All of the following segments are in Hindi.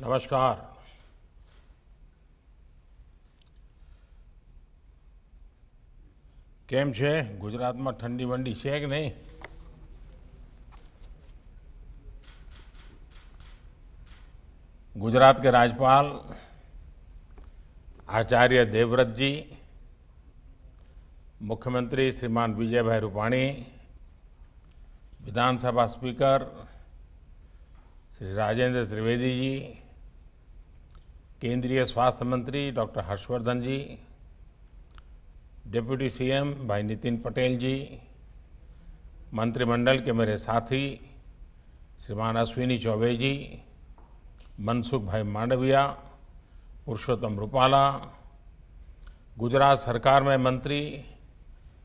नमस्कार। કેમ છે? ગુજરાતમાં ઠંડી વંડી છે કે નહીં? गुजरात के राज्यपाल आचार्य देवव्रत जी, मुख्यमंत्री श्रीमान विजय भाई रूपाणी, विधानसभा स्पीकर श्री राजेंद्र त्रिवेदी जी, केंद्रीय स्वास्थ्य मंत्री डॉक्टर हर्षवर्धन जी, डिप्टी सीएम भाई नितिन पटेल जी, मंत्रिमंडल के मेरे साथी श्रीमान अश्विनी चौबे जी, मनसुख भाई मांडविया, पुरुषोत्तम रूपाला, गुजरात सरकार में मंत्री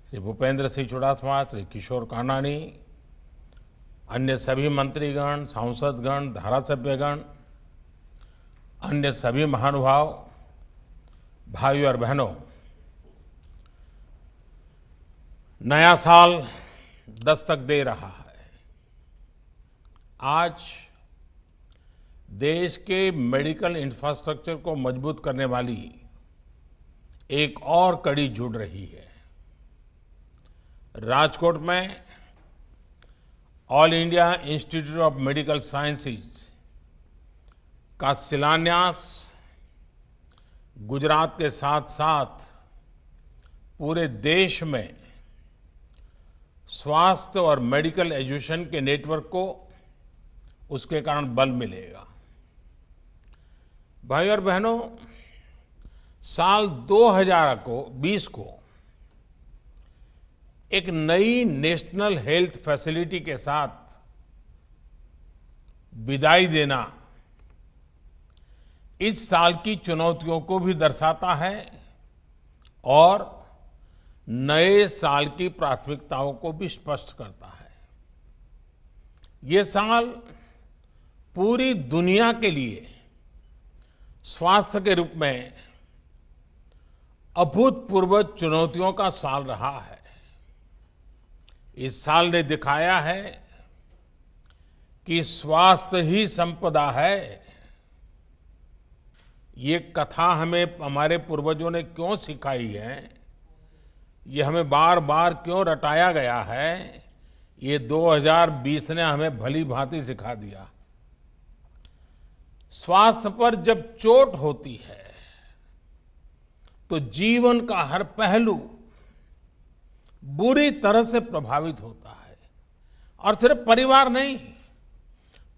श्री भूपेंद्र सिंह चुड़ासमा, श्री किशोर कानानी, अन्य सभी मंत्रीगण, सांसदगण, धारासभ्यगण, अन्य सभी महानुभाव, भाइयों और बहनों, नया साल दस्तक दे रहा है। आज देश के मेडिकल इंफ्रास्ट्रक्चर को मजबूत करने वाली एक और कड़ी जुड़ रही है। राजकोट में all India institute of medical sciences का शिलान्यास गुजरात के साथ साथ पूरे देश में स्वास्थ्य और मेडिकल एजुकेशन के नेटवर्क को उसके कारण बल मिलेगा। भाइयों और बहनों, साल 2020 को एक नई नेशनल हेल्थ फैसिलिटी के साथ विदाई देना इस साल की चुनौतियों को भी दर्शाता है और नए साल की प्राथमिकताओं को भी स्पष्ट करता है। ये साल पूरी दुनिया के लिए स्वास्थ्य के रूप में अभूतपूर्व चुनौतियों का साल रहा है। इस साल ने दिखाया है कि स्वास्थ्य ही संपदा है। ये कथा हमें हमारे पूर्वजों ने क्यों सिखाई है, ये हमें बार बार क्यों रटाया गया है, ये 2020 ने हमें भली भांति सिखा दिया। स्वास्थ्य पर जब चोट होती है तो जीवन का हर पहलू बुरी तरह से प्रभावित होता है और सिर्फ परिवार नहीं,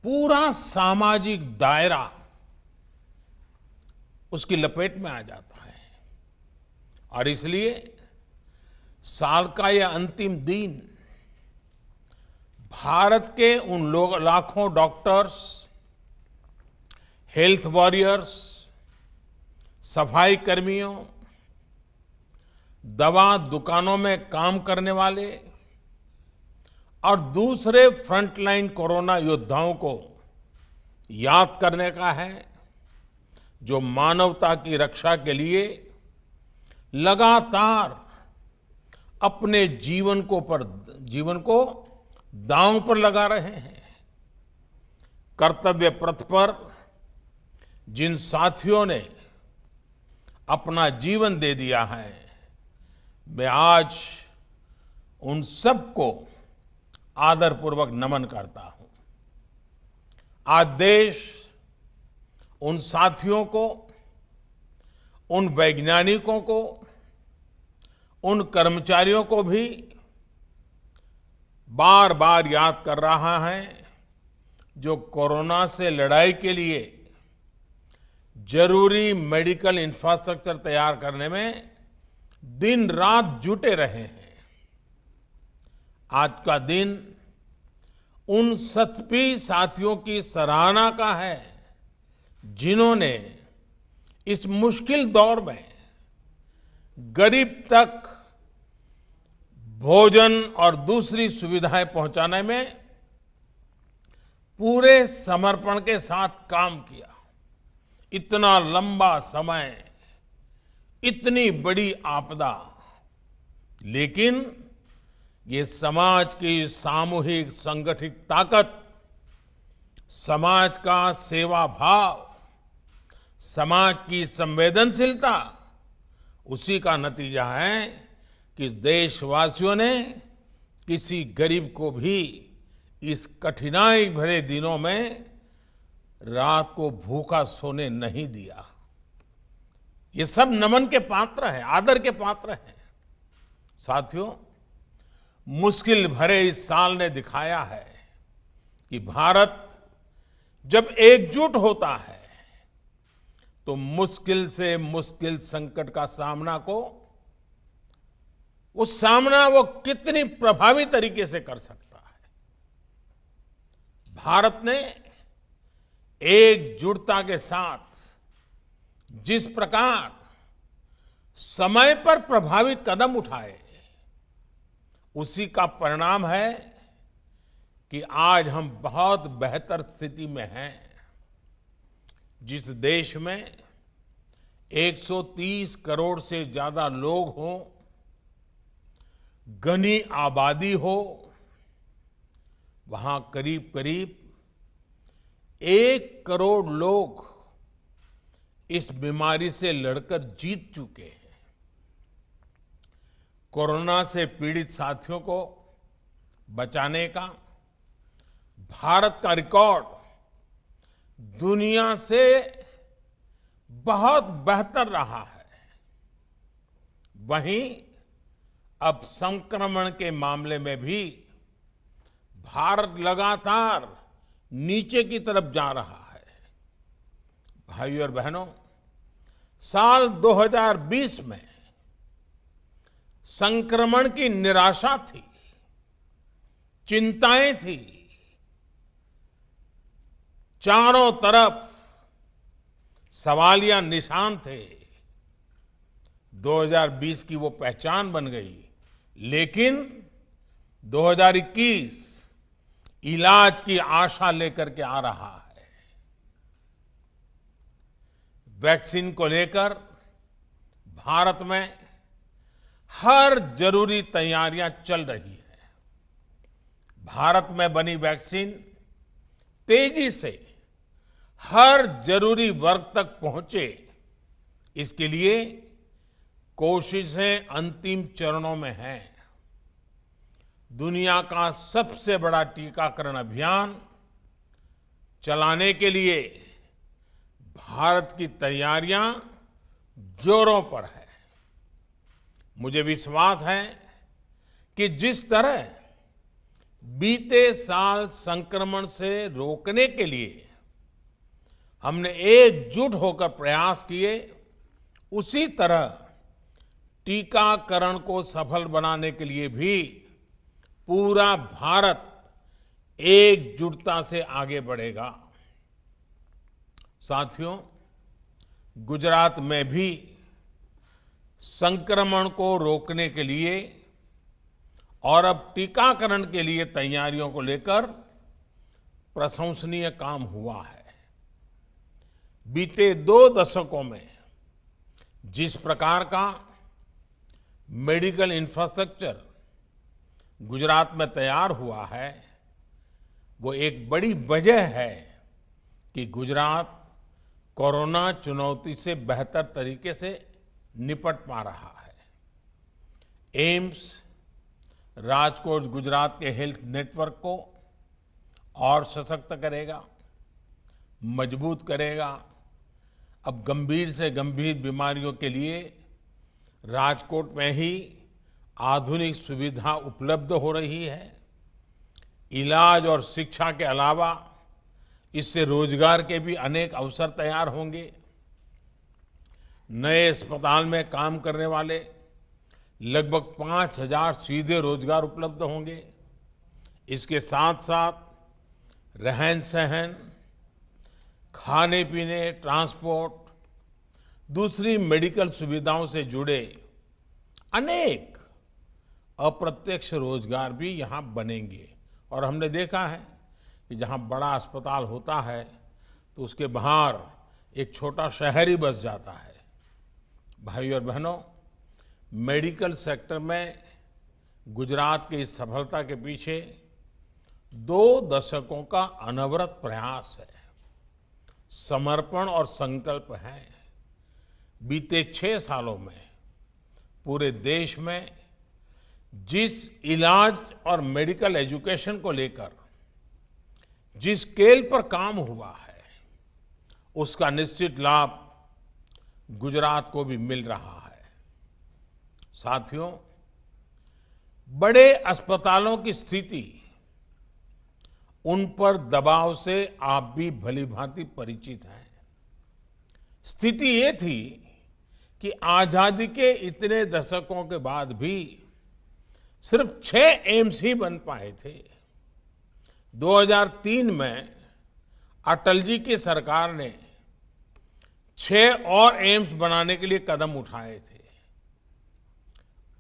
पूरा सामाजिक दायरा उसकी लपेट में आ जाता है। और इसलिए साल का यह अंतिम दिन भारत के उन लाखों डॉक्टर्स, हेल्थ वॉरियर्स, सफाई कर्मियों, दवा दुकानों में काम करने वाले और दूसरे फ्रंटलाइन कोरोना योद्धाओं को याद करने का है, जो मानवता की रक्षा के लिए लगातार अपने जीवन को दांव पर लगा रहे हैं। कर्तव्य पथ पर जिन साथियों ने अपना जीवन दे दिया है, मैं आज उन सबको आदरपूर्वक नमन करता हूं। आज देश उन साथियों को, उन वैज्ञानिकों को, उन कर्मचारियों को भी बार बार याद कर रहा है जो कोरोना से लड़ाई के लिए जरूरी मेडिकल इंफ्रास्ट्रक्चर तैयार करने में दिन रात जुटे रहे हैं। आज का दिन उन सभी साथियों की सराहना का है जिन्होंने इस मुश्किल दौर में गरीब तक भोजन और दूसरी सुविधाएं पहुंचाने में पूरे समर्पण के साथ काम किया। इतना लंबा समय, इतनी बड़ी आपदा, लेकिन ये समाज की सामूहिक संगठित ताकत, समाज का सेवा भाव समाज की संवेदनशीलता, उसी का नतीजा है कि देशवासियों ने किसी गरीब को भी इस कठिनाई भरे दिनों में रात को भूखा सोने नहीं दिया। ये सब नमन के पात्र हैं, आदर के पात्र हैं। साथियों, मुश्किल भरे इस साल ने दिखाया है कि भारत जब एकजुट होता है तो मुश्किल से मुश्किल संकट का सामना वो कितनी प्रभावी तरीके से कर सकता है। भारत ने एकजुटता के साथ जिस प्रकार समय पर प्रभावी कदम उठाए, उसी का परिणाम है कि आज हम बहुत बेहतर स्थिति में हैं। जिस देश में 130 करोड़ से ज्यादा लोग हों, घनी आबादी हो, वहां करीब करीब 1 करोड़ लोग इस बीमारी से लड़कर जीत चुके हैं। कोरोना से पीड़ित साथियों को बचाने का भारत का रिकॉर्ड दुनिया से बहुत बेहतर रहा है। वहीं अब संक्रमण के मामले में भी भारत लगातार नीचे की तरफ जा रहा है। भाइयों और बहनों, साल 2020 में संक्रमण की निराशा थी, चिंताएं थी, चारों तरफ सवालिया निशान थे। 2020 की वो पहचान बन गई, लेकिन 2021 इलाज की आशा लेकर के आ रहा है। वैक्सीन को लेकर भारत में हर जरूरी तैयारियां चल रही है। भारत में बनी वैक्सीन तेजी से हर जरूरी वर्ग तक पहुंचे, इसके लिए कोशिशें अंतिम चरणों में हैं। दुनिया का सबसे बड़ा टीकाकरण अभियान चलाने के लिए भारत की तैयारियां जोरों पर है। मुझे विश्वास है कि जिस तरह बीते साल संक्रमण से रोकने के लिए हमने एकजुट होकर प्रयास किए, उसी तरह टीकाकरण को सफल बनाने के लिए भी पूरा भारत एकजुटता से आगे बढ़ेगा। साथियों, गुजरात में भी संक्रमण को रोकने के लिए और अब टीकाकरण के लिए तैयारियों को लेकर प्रशंसनीय काम हुआ है। बीते 2 दशकों में जिस प्रकार का मेडिकल इंफ्रास्ट्रक्चर गुजरात में तैयार हुआ है, वो एक बड़ी वजह है कि गुजरात कोरोना चुनौती से बेहतर तरीके से निपट पा रहा है। एम्स राजकोट गुजरात के हेल्थ नेटवर्क को और सशक्त करेगा, मजबूत करेगा। अब गंभीर से गंभीर बीमारियों के लिए राजकोट में ही आधुनिक सुविधा उपलब्ध हो रही है। इलाज और शिक्षा के अलावा इससे रोजगार के भी अनेक अवसर तैयार होंगे। नए अस्पताल में काम करने वाले लगभग 5,000 सीधे रोजगार उपलब्ध होंगे। इसके साथ साथ रहन सहन, खाने पीने, ट्रांसपोर्ट, दूसरी मेडिकल सुविधाओं से जुड़े अनेक अप्रत्यक्ष रोजगार भी यहां बनेंगे। और हमने देखा है कि जहां बड़ा अस्पताल होता है तो उसके बाहर एक छोटा शहर ही बस जाता है। भाइयों और बहनों, मेडिकल सेक्टर में गुजरात की इस सफलता के पीछे 2 दशकों का अनवरत प्रयास है। समर्पण और संकल्प है। बीते 6 सालों में पूरे देश में जिस इलाज और मेडिकल एजुकेशन को लेकर जिस स्केल पर काम हुआ है, उसका निश्चित लाभ गुजरात को भी मिल रहा है। साथियों, बड़े अस्पतालों की स्थिति, उन पर दबाव से आप भी भलीभांति परिचित हैं। स्थिति ये थी कि आजादी के इतने दशकों के बाद भी सिर्फ 6 एम्स ही बन पाए थे। 2003 में अटल जी की सरकार ने 6 और एम्स बनाने के लिए कदम उठाए थे।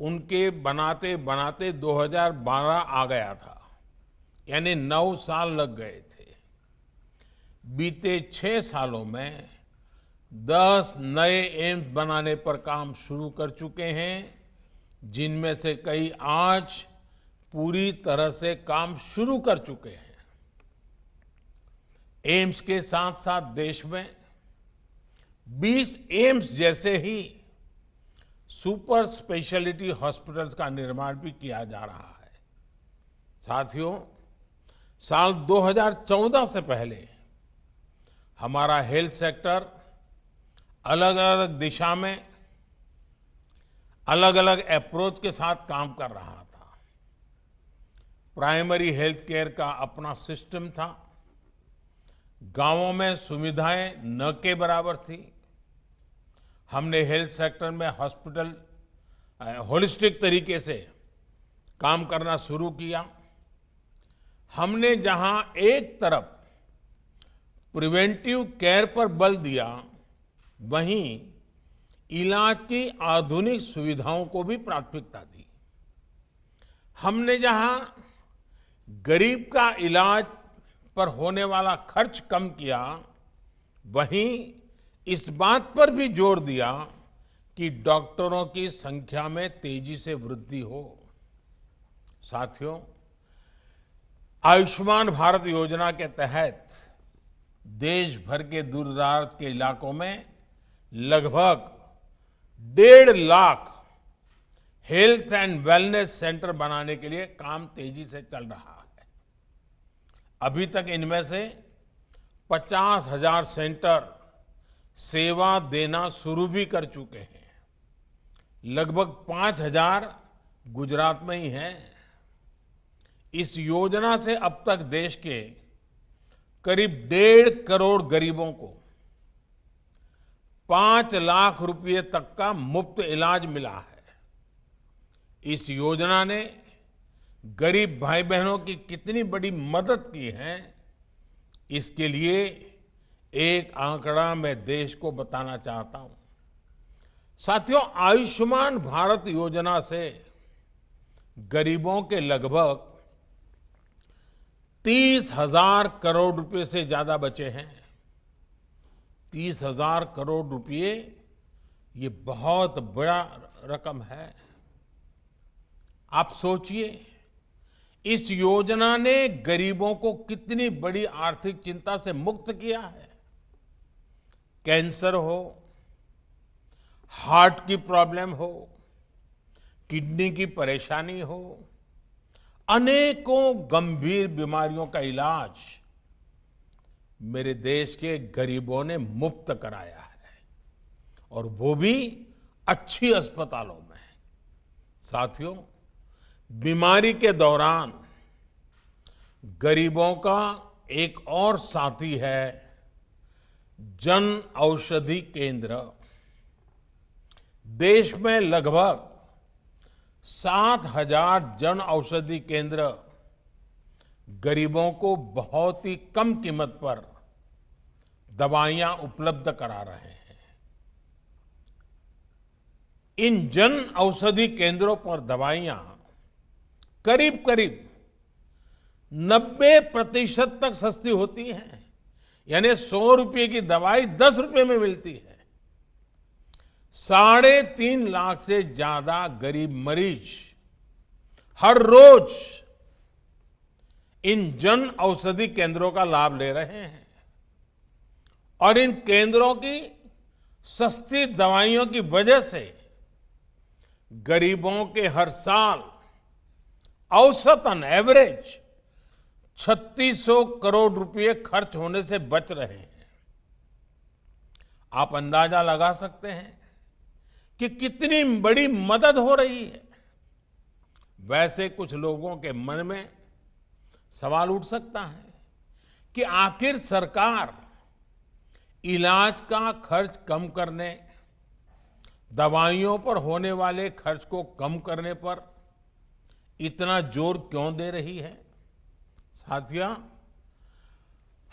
उनके बनाते बनाते 2012 आ गया था, यानी 9 साल लग गए थे। बीते 6 सालों में 10 नए एम्स बनाने पर काम शुरू कर चुके हैं, जिनमें से कई आज पूरी तरह से काम शुरू कर चुके हैं। एम्स के साथ साथ देश में 20 एम्स जैसे ही सुपर स्पेशलिटी हॉस्पिटल्स का निर्माण भी किया जा रहा है। साथियों, साल 2014 से पहले हमारा हेल्थ सेक्टर अलग अलग दिशा में अलग अलग अप्रोच के साथ काम कर रहा था। प्राइमरी हेल्थ केयर का अपना सिस्टम था। गांवों में सुविधाएं न के बराबर थी। हमने हेल्थ सेक्टर में हॉस्पिटल होलिस्टिक तरीके से काम करना शुरू किया। हमने जहां एक तरफ प्रिवेंटिव केयर पर बल दिया, वहीं इलाज की आधुनिक सुविधाओं को भी प्राथमिकता दी। हमने जहां गरीब का इलाज पर होने वाला खर्च कम किया, वहीं इस बात पर भी जोर दिया कि डॉक्टरों की संख्या में तेजी से वृद्धि हो। साथियों, आयुष्मान भारत योजना के तहत देश भर के दूर-दराज के इलाकों में लगभग 1.5 lakh health and wellness centre बनाने के लिए काम तेजी से चल रहा है। अभी तक इनमें से 50,000 सेंटर सेवा देना शुरू भी कर चुके हैं। लगभग 5,000 गुजरात में ही हैं। इस योजना से अब तक देश के करीब 1.5 करोड़ गरीबों को 5 लाख रुपए तक का मुफ्त इलाज मिला है। इस योजना ने गरीब भाई बहनों की कितनी बड़ी मदद की है, इसके लिए एक आंकड़ा मैं देश को बताना चाहता हूं। साथियों, आयुष्मान भारत योजना से गरीबों के लगभग 30,000 करोड़ रुपए से ज्यादा बचे हैं। 30,000 करोड़ रुपए, ये बहुत बड़ा रकम है। आप सोचिए, इस योजना ने गरीबों को कितनी बड़ी आर्थिक चिंता से मुक्त किया है। कैंसर हो, हार्ट की प्रॉब्लम हो, किडनी की परेशानी हो, अनेकों गंभीर बीमारियों का इलाज मेरे देश के गरीबों ने मुफ्त कराया है, और वो भी अच्छी अस्पतालों में। साथियों, बीमारी के दौरान गरीबों का एक और साथी है जन औषधि केंद्र। देश में लगभग 7,000 जन औषधि केंद्र गरीबों को बहुत ही कम कीमत पर दवाइयां उपलब्ध करा रहे हैं। इन जन औषधि केंद्रों पर दवाइयां करीब करीब 90% तक सस्ती होती हैं। यानी 100 रुपए की दवाई 10 रुपए में मिलती है। 3.5 लाख से ज्यादा गरीब मरीज हर रोज इन जन औषधि केंद्रों का लाभ ले रहे हैं। और इन केंद्रों की सस्ती दवाइयों की वजह से गरीबों के हर साल औसतन एवरेज 3600 करोड़ रुपए खर्च होने से बच रहे हैं। आप अंदाजा लगा सकते हैं कि कितनी बड़ी मदद हो रही है। वैसे कुछ लोगों के मन में सवाल उठ सकता है कि आखिर सरकार इलाज का खर्च कम करने, दवाइयों पर होने वाले खर्च को कम करने पर इतना जोर क्यों दे रही है? साथियों,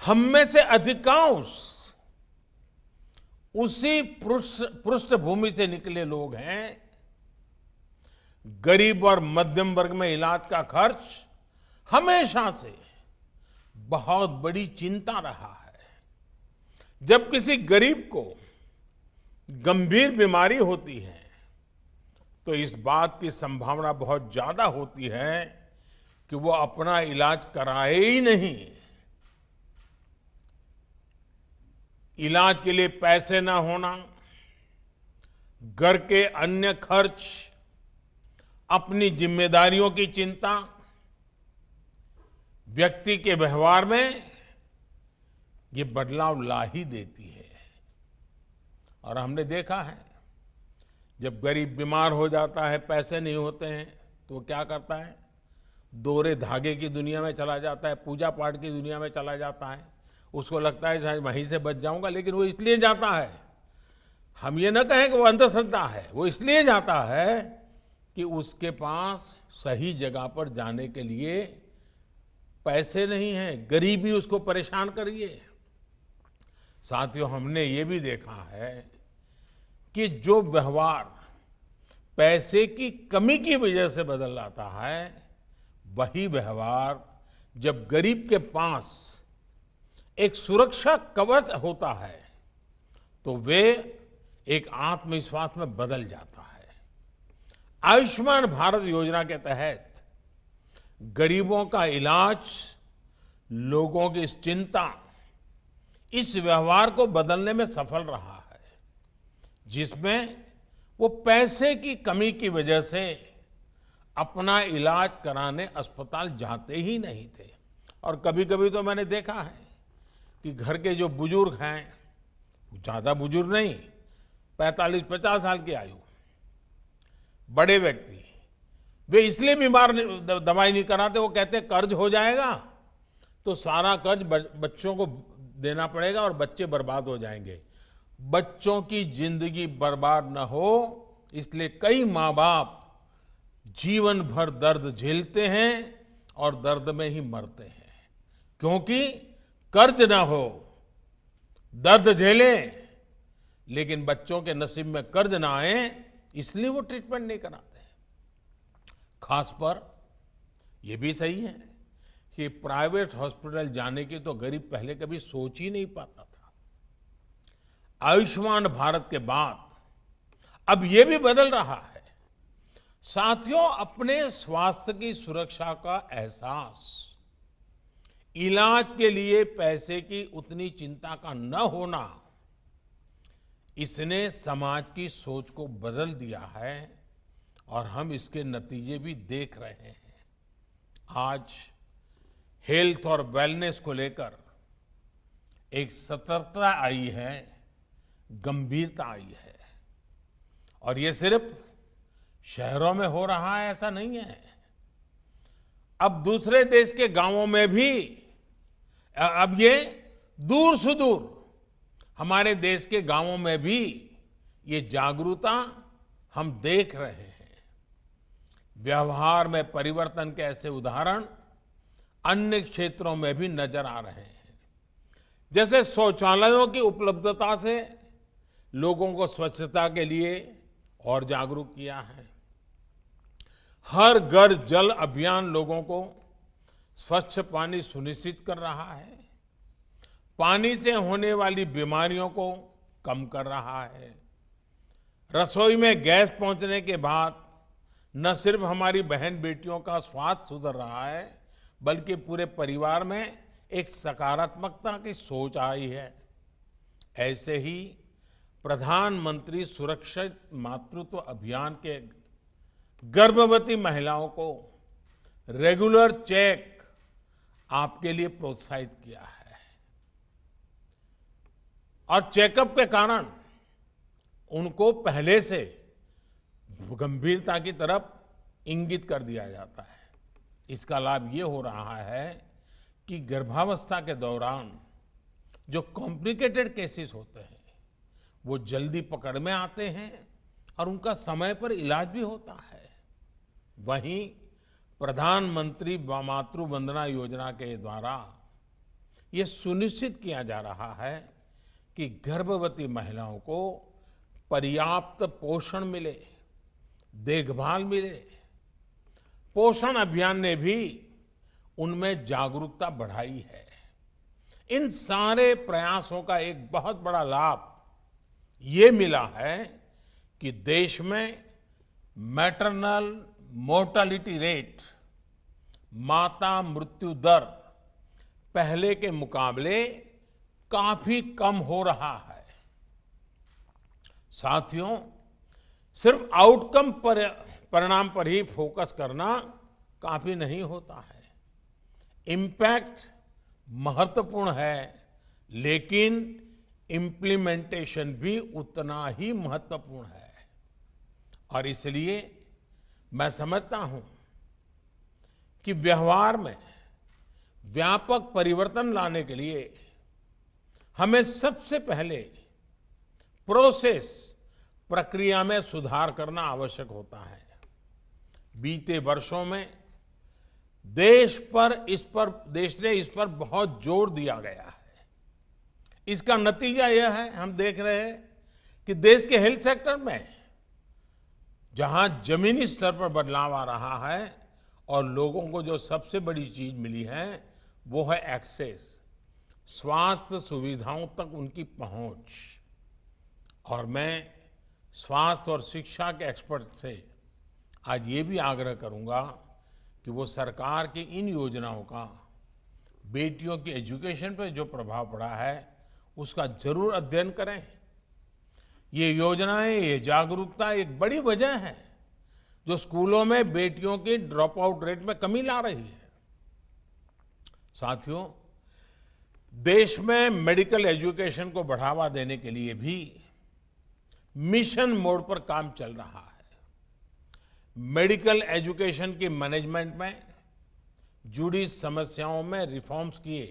हम में से अधिकांश उसी पृष्ठभूमि से निकले लोग हैं। गरीब और मध्यम वर्ग में इलाज का खर्च हमेशा से बहुत बड़ी चिंता रहा है। जब किसी गरीब को गंभीर बीमारी होती है तो इस बात की संभावना बहुत ज्यादा होती है कि वो अपना इलाज कराए ही नहीं। इलाज के लिए पैसे न होना, घर के अन्य खर्च, अपनी जिम्मेदारियों की चिंता, व्यक्ति के व्यवहार में ये बदलाव ला ही देती है। और हमने देखा है, जब गरीब बीमार हो जाता है, पैसे नहीं होते हैं, तो वो क्या करता है? दोहरे धागे की दुनिया में चला जाता है, पूजा पाठ की दुनिया में चला जाता है। उसको लगता है शायद वहीं से बच जाऊंगा, लेकिन वो इसलिए जाता है, हम ये न कहें कि वो अंधश्रद्धा है, वो इसलिए जाता है कि उसके पास सही जगह पर जाने के लिए पैसे नहीं हैं, गरीबी उसको परेशान कर रही है। साथियों, हमने ये भी देखा है कि जो व्यवहार पैसे की कमी की वजह से बदल जाता है, वही व्यवहार जब गरीब के पास एक सुरक्षा कवच होता है तो वे एक आत्मविश्वास में बदल जाता है। आयुष्मान भारत योजना के तहत गरीबों का इलाज, लोगों की इस चिंता, इस व्यवहार को बदलने में सफल रहा है, जिसमें वो पैसे की कमी की वजह से अपना इलाज कराने अस्पताल जाते ही नहीं थे। और कभी कभी तो मैंने देखा है कि घर के जो बुजुर्ग हैं, ज्यादा बुजुर्ग नहीं, 45-50 साल की आयु, बड़े व्यक्ति, वे इसलिए बीमार दवाई नहीं कराते, वो कहते कर्ज हो जाएगा तो सारा कर्ज बच्चों को देना पड़ेगा और बच्चे बर्बाद हो जाएंगे। बच्चों की जिंदगी बर्बाद न हो, इसलिए कई माँ बाप जीवन भर दर्द झेलते हैं और दर्द में ही मरते हैं। क्योंकि कर्ज ना हो, दर्द झेलें, लेकिन बच्चों के नसीब में कर्ज ना आए, इसलिए वो ट्रीटमेंट नहीं कराते। खास पर यह भी सही है कि प्राइवेट हॉस्पिटल जाने की तो गरीब पहले कभी सोच ही नहीं पाता था। आयुष्मान भारत के बाद अब ये भी बदल रहा है। साथियों, अपने स्वास्थ्य की सुरक्षा का एहसास, इलाज के लिए पैसे की उतनी चिंता का न होना, इसने समाज की सोच को बदल दिया है और हम इसके नतीजे भी देख रहे हैं। आज हेल्थ और वेलनेस को लेकर एक सतर्कता आई है, गंभीरता आई है। और ये सिर्फ शहरों में हो रहा है ऐसा नहीं है, अब दूसरे देश के गांवों में भी, अब ये दूर सुदूर हमारे देश के गांवों में भी ये जागरूकता हम देख रहे हैं। व्यवहार में परिवर्तन के ऐसे उदाहरण अन्य क्षेत्रों में भी नजर आ रहे हैं। जैसे शौचालयों की उपलब्धता से लोगों को स्वच्छता के लिए और जागरूक किया है। हर घर जल अभियान लोगों को स्वच्छ पानी सुनिश्चित कर रहा है, पानी से होने वाली बीमारियों को कम कर रहा है। रसोई में गैस पहुंचने के बाद न सिर्फ हमारी बहन बेटियों का स्वास्थ्य सुधर रहा है, बल्कि पूरे परिवार में एक सकारात्मकता की सोच आई है। ऐसे ही प्रधानमंत्री सुरक्षित मातृत्व अभियान के गर्भवती महिलाओं को रेगुलर चेक आपके लिए प्रोत्साहित किया है और चेकअप के कारण उनको पहले से गंभीरता की तरफ इंगित कर दिया जाता है। इसका लाभ ये हो रहा है कि गर्भावस्था के दौरान जो कॉम्प्लिकेटेड केसेस होते हैं वो जल्दी पकड़ में आते हैं और उनका समय पर इलाज भी होता है। वहीं प्रधानमंत्री मातृ वंदना योजना के द्वारा ये सुनिश्चित किया जा रहा है कि गर्भवती महिलाओं को पर्याप्त पोषण मिले, देखभाल मिले। पोषण अभियान ने भी उनमें जागरूकता बढ़ाई है। इन सारे प्रयासों का एक बहुत बड़ा लाभ ये मिला है कि देश में मैटरनल मोर्टेलिटी रेट, माता मृत्यु दर पहले के मुकाबले काफी कम हो रहा है। साथियों, सिर्फ आउटकम पर परिणाम पर ही फोकस करना काफी नहीं होता है। इम्पैक्ट महत्वपूर्ण है, लेकिन इम्प्लीमेंटेशन भी उतना ही महत्वपूर्ण है। और इसलिए मैं समझता हूं कि व्यवहार में व्यापक परिवर्तन लाने के लिए हमें सबसे पहले प्रक्रिया में सुधार करना आवश्यक होता है। बीते वर्षों में देश ने इस पर बहुत जोर दिया गया है। इसका नतीजा यह है, हम देख रहे हैं कि देश के हेल्थ सेक्टर में जहां जमीनी स्तर पर बदलाव आ रहा है और लोगों को जो सबसे बड़ी चीज मिली है वो है एक्सेस, स्वास्थ्य सुविधाओं तक उनकी पहुंच। और मैं स्वास्थ्य और शिक्षा के एक्सपर्ट से आज ये भी आग्रह करूंगा कि वो सरकार की इन योजनाओं का बेटियों की एजुकेशन पर जो प्रभाव पड़ा है उसका जरूर अध्ययन करें। ये योजनाएं, ये जागरूकता एक बड़ी वजह है जो स्कूलों में बेटियों की ड्रॉप आउट रेट में कमी ला रही है। साथियों, देश में मेडिकल एजुकेशन को बढ़ावा देने के लिए भी मिशन मोड पर काम चल रहा है। मेडिकल एजुकेशन की मैनेजमेंट में जुड़ी समस्याओं में रिफॉर्म्स किए,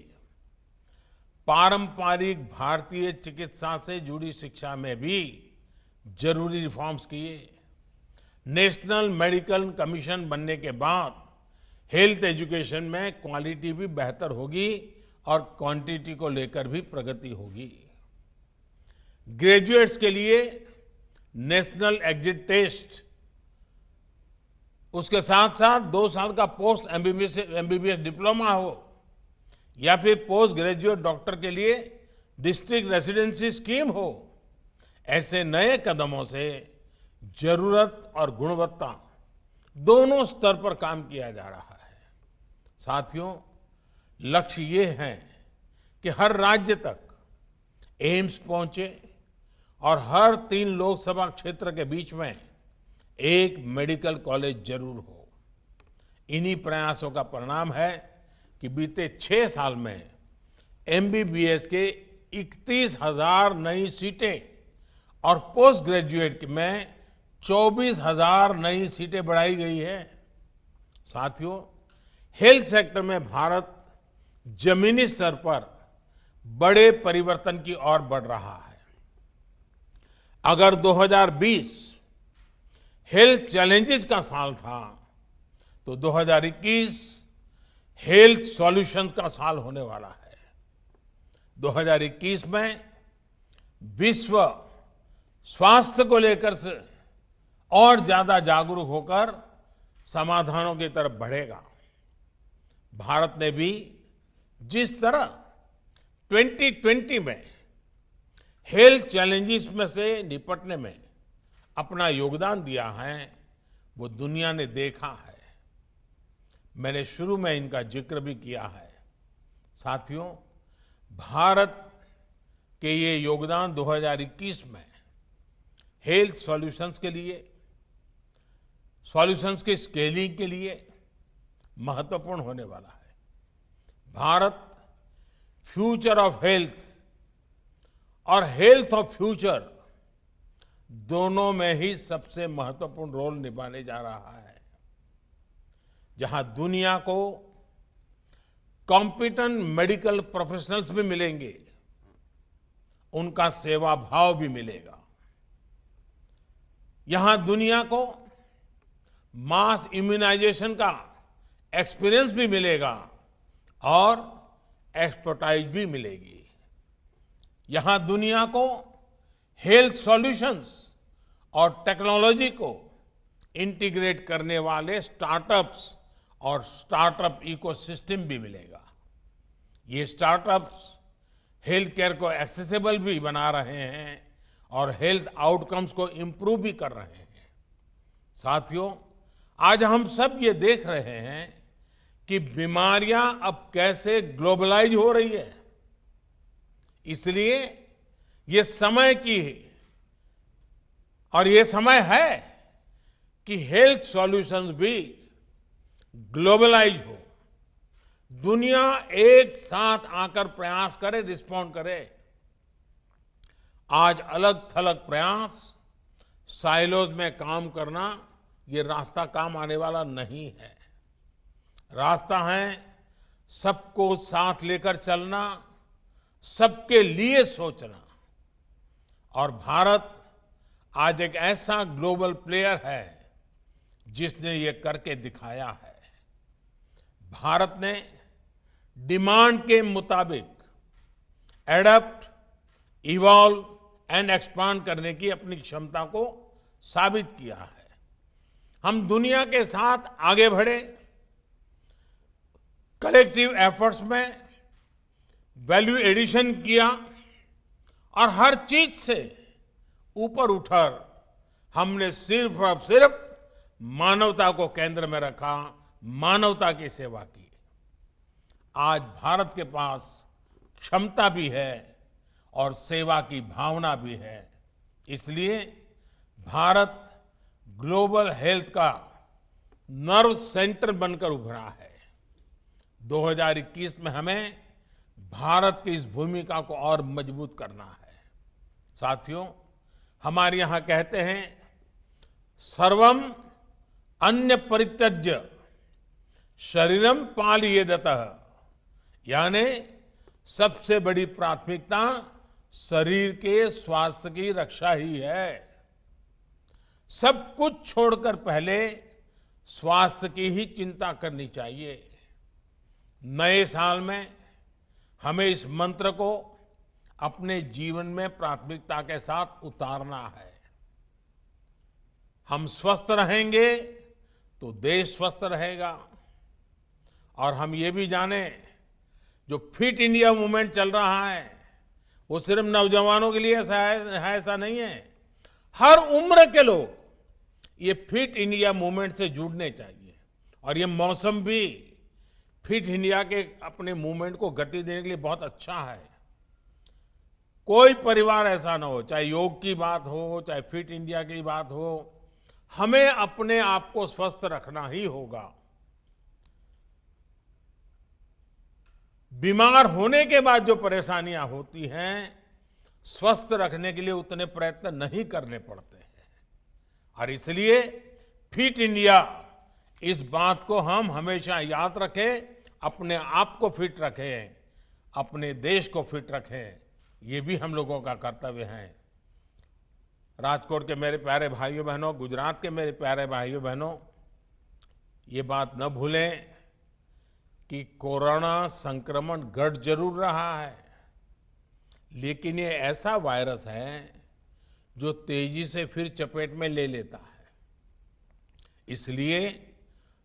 पारंपरिक भारतीय चिकित्सा से जुड़ी शिक्षा में भी जरूरी रिफॉर्म्स किए। नेशनल मेडिकल कमीशन बनने के बाद हेल्थ एजुकेशन में क्वालिटी भी बेहतर होगी और क्वांटिटी को लेकर भी प्रगति होगी। ग्रेजुएट्स के लिए नेशनल एग्जिट टेस्ट, उसके साथ साथ 2 साल का पोस्ट एमबीबीएस डिप्लोमा हो या फिर पोस्ट ग्रेजुएट डॉक्टर के लिए डिस्ट्रिक्ट रेसिडेंसी स्कीम हो, ऐसे नए कदमों से जरूरत और गुणवत्ता दोनों स्तर पर काम किया जा रहा है। साथियों, लक्ष्य ये है कि हर राज्य तक एम्स पहुंचे और हर 3 लोकसभा क्षेत्र के बीच में एक मेडिकल कॉलेज जरूर हो। इन्हीं प्रयासों का परिणाम है कि बीते 6 साल में एमबीबीएस के 31,000 नई सीटें और पोस्ट ग्रेजुएट में 24,000 नई सीटें बढ़ाई गई है। साथियों, हेल्थ सेक्टर में भारत जमीनी स्तर पर बड़े परिवर्तन की ओर बढ़ रहा है। अगर 2020 हेल्थ चैलेंजेस का साल था तो 2021 हेल्थ सॉल्यूशंस का साल होने वाला है। 2021 में विश्व स्वास्थ्य को लेकर से और ज्यादा जागरूक होकर समाधानों की तरफ बढ़ेगा। भारत ने भी जिस तरह 2020 में हेल्थ चैलेंजेस में से निपटने में अपना योगदान दिया है, वो दुनिया ने देखा है। मैंने शुरू में इनका जिक्र भी किया है। साथियों, भारत कि ये योगदान 2021 में हेल्थ सॉल्यूशंस के लिए, सॉल्यूशंस की स्केलिंग के लिए महत्वपूर्ण होने वाला है। भारत फ्यूचर ऑफ हेल्थ और हेल्थ ऑफ फ्यूचर दोनों में ही सबसे महत्वपूर्ण रोल निभाने जा रहा है। जहां दुनिया को कॉम्पिटेंट मेडिकल प्रोफेशनल्स भी मिलेंगे, उनका सेवा भाव भी मिलेगा। यहां दुनिया को मास इम्यूनाइजेशन का एक्सपीरियंस भी मिलेगा और एक्सपर्टाइज भी मिलेगी। यहां दुनिया को हेल्थ सॉल्यूशंस और टेक्नोलॉजी को इंटीग्रेट करने वाले स्टार्टअप्स और स्टार्टअप इकोसिस्टम भी मिलेगा। ये स्टार्टअप्स हेल्थ केयर को एक्सेसिबल भी बना रहे हैं और हेल्थ आउटकम्स को इंप्रूव भी कर रहे हैं। साथियों, आज हम सब ये देख रहे हैं कि बीमारियां अब कैसे ग्लोबलाइज हो रही है। इसलिए ये समय की और ये समय है कि हेल्थ सॉल्यूशंस भी ग्लोबलाइज हो, दुनिया एक साथ आकर प्रयास करे, रिस्पॉन्ड करे। आज अलग थलग प्रयास, साइलोज में काम करना, ये रास्ता काम आने वाला नहीं है। रास्ता है सबको साथ लेकर चलना, सबके लिए सोचना। और भारत आज एक ऐसा ग्लोबल प्लेयर है जिसने ये करके दिखाया है। भारत ने डिमांड के मुताबिक एडप्ट, इवॉल्व एंड एक्सपांड करने की अपनी क्षमता को साबित किया है। हम दुनिया के साथ आगे बढ़े, कलेक्टिव एफर्ट्स में वैल्यू एडिशन किया और हर चीज से ऊपर उठकर हमने सिर्फ और सिर्फ मानवता को केंद्र में रखा, मानवता की सेवा की। आज भारत के पास क्षमता भी है और सेवा की भावना भी है। इसलिए भारत ग्लोबल हेल्थ का नर्व सेंटर बनकर उभरा है। 2021 में हमें भारत की इस भूमिका को और मजबूत करना है। साथियों, हमारे यहां कहते हैं, सर्वम अन्य परित्यज्य शरीरम पालयेदतः, यानी सबसे बड़ी प्राथमिकता शरीर के स्वास्थ्य की रक्षा ही है। सब कुछ छोड़कर पहले स्वास्थ्य की ही चिंता करनी चाहिए। नए साल में हमें इस मंत्र को अपने जीवन में प्राथमिकता के साथ उतारना है। हम स्वस्थ रहेंगे तो देश स्वस्थ रहेगा। और हम ये भी जानें, जो फिट इंडिया मूवमेंट चल रहा है वो सिर्फ नौजवानों के लिए ऐसा नहीं है। हर उम्र के लोग ये फिट इंडिया मूवमेंट से जुड़ने चाहिए। और ये मौसम भी फिट इंडिया के अपने मूवमेंट को गति देने के लिए बहुत अच्छा है। कोई परिवार ऐसा ना हो, चाहे योग की बात हो, चाहे फिट इंडिया की बात हो, हमें अपने आप को स्वस्थ रखना ही होगा। बीमार होने के बाद जो परेशानियां होती हैं, स्वस्थ रखने के लिए उतने प्रयत्न नहीं करने पड़ते हैं। और इसलिए फिट इंडिया, इस बात को हम हमेशा याद रखें, अपने आप को फिट रखें, अपने देश को फिट रखें। ये भी हम लोगों का कर्तव्य है। राजकोट के मेरे प्यारे भाइयों बहनों, गुजरात के मेरे प्यारे भाइयों बहनों, ये बात न भूलें कि कोरोना संक्रमण घट जरूर रहा है, लेकिन ये ऐसा वायरस है जो तेजी से फिर चपेट में ले लेता है। इसलिए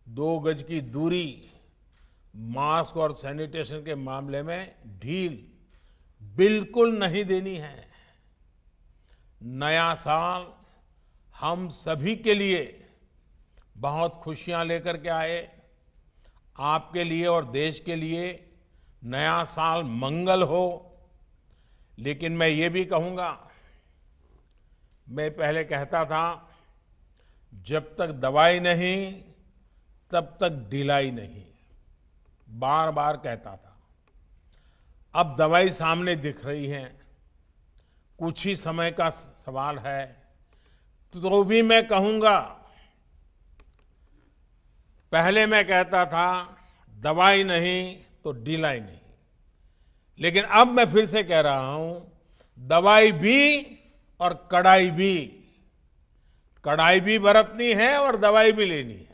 2 गज की दूरी, मास्क और सैनिटेशन के मामले में ढील बिल्कुल नहीं देनी है। नया साल हम सभी के लिए बहुत खुशियां लेकर के आए। आपके लिए और देश के लिए नया साल मंगल हो, लेकिन मैं ये भी कहूंगा, मैं पहले कहता था जब तक दवाई नहीं तब तक ढिलाई नहीं, बार बार कहता था। अब दवाई सामने दिख रही है, कुछ ही समय का सवाल है, तो भी मैं कहूंगा, पहले मैं कहता था दवाई नहीं तो ढिलाई नहीं, लेकिन अब मैं फिर से कह रहा हूं, दवाई भी और कड़ाई भी, कड़ाई भी बरतनी है और दवाई भी लेनी है।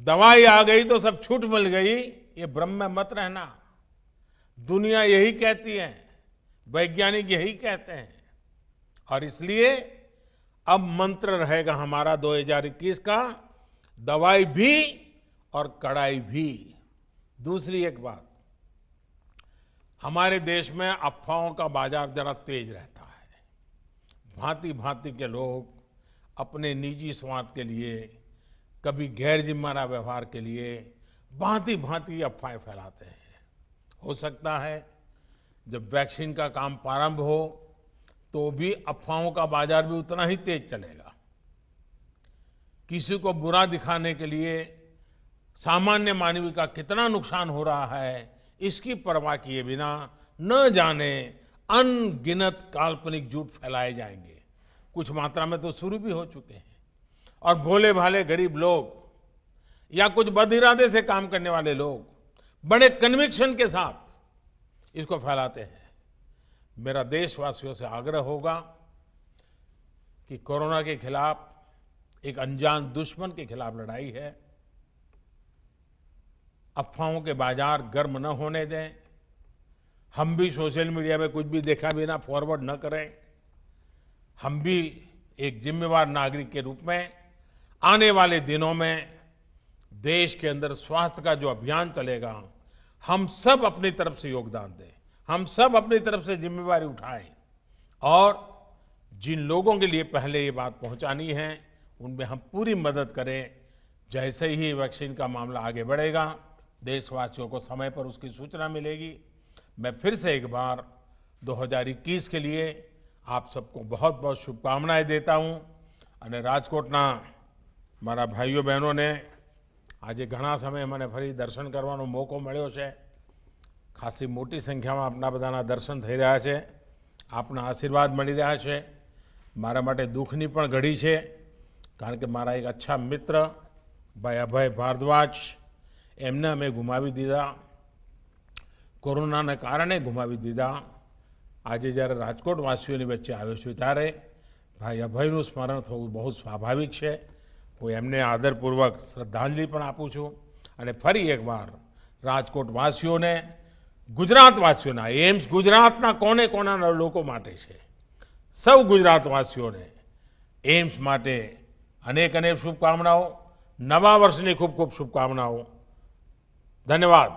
दवाई आ गई तो सब छूट मिल गई, ये भ्रम में मत रहना। दुनिया यही कहती है, वैज्ञानिक यही कहते हैं, और इसलिए अब मंत्र रहेगा हमारा 2021 का, दवाई भी और कड़ाई भी। दूसरी एक बात, हमारे देश में अफवाहों का बाजार जरा तेज रहता है। भांति भांति के लोग अपने निजी स्वार्थ के लिए, कभी गैर जिम्मेदार व्यवहार के लिए भांति भांति अफवाहें फैलाते हैं। हो सकता है जब वैक्सीन का काम प्रारंभ हो तो भी अफवाहों का बाजार भी उतना ही तेज चलेगा। किसी को बुरा दिखाने के लिए सामान्य मानव का कितना नुकसान हो रहा है, इसकी परवाह किए बिना न जाने अनगिनत काल्पनिक झूठ फैलाए जाएंगे। कुछ मात्रा में तो शुरू भी हो चुके हैं, और भोले भाले गरीब लोग या कुछ बदइरादे से काम करने वाले लोग बड़े कन्विक्शन के साथ इसको फैलाते हैं। मेरा देशवासियों से आग्रह होगा कि कोरोना के खिलाफ एक अनजान दुश्मन के खिलाफ लड़ाई है। अफवाहों के बाजार गर्म न होने दें। हम भी सोशल मीडिया में कुछ भी देखा बिना फॉरवर्ड न करें। हम भी एक जिम्मेवार नागरिक के रूप में आने वाले दिनों में देश के अंदर स्वास्थ्य का जो अभियान चलेगा, हम सब अपनी तरफ से योगदान दें, हम सब अपनी तरफ से जिम्मेवारी उठाएं, और जिन लोगों के लिए पहले ये बात पहुंचानी है उनमें हम पूरी मदद करें। जैसे ही वैक्सीन का मामला आगे बढ़ेगा, देशवासियों को समय पर उसकी सूचना मिलेगी। मैं फिर से एक बार 2021 के लिए आप सबको बहुत बहुत शुभकामनाएं देता हूं। અને રાજકોટના મારા ભાઈઓ બહેનોને આજે ઘણા સમય મને ફરી દર્શન કરવાનો મોકો મળ્યો છે। ખાસી મોટી સંખ્યામાં આપના બધાના દર્શન થઈ રહ્યા છે, આપના આશીર્વાદ મળી રહ્યા છે। મારા માટે દુઃખની પણ ઘડી છે, કારણ કે મારા એક અચ્છા મિત્ર ભાઈ અભય ભારદ્વાજ, એમને અમે ગુમાવી દીધા, કોરોનાને કારણે ગુમાવી દીધા। આજે જ્યારે રાજકોટવાસીઓની વચ્ચે આવ્યો છું ત્યારે ભાઈ અભયનું સ્મરણ થવું બહુ સ્વાભાવિક છે। હું એમને આદરપૂર્વક શ્રદ્ધાંજલિ પણ આપું છું, અને ફરી એકવાર રાજકોટવાસીઓને, ગુજરાતવાસીઓના, એમ્સ ગુજરાતના કોને કોનાના લોકો માટે છે, સૌ ગુજરાતવાસીઓને એમ્સ માટે અનેક અનેક શુભકામનાઓ, નવા વર્ષની ખૂબ ખૂબ શુભકામનાઓ। ધન્યવાદ।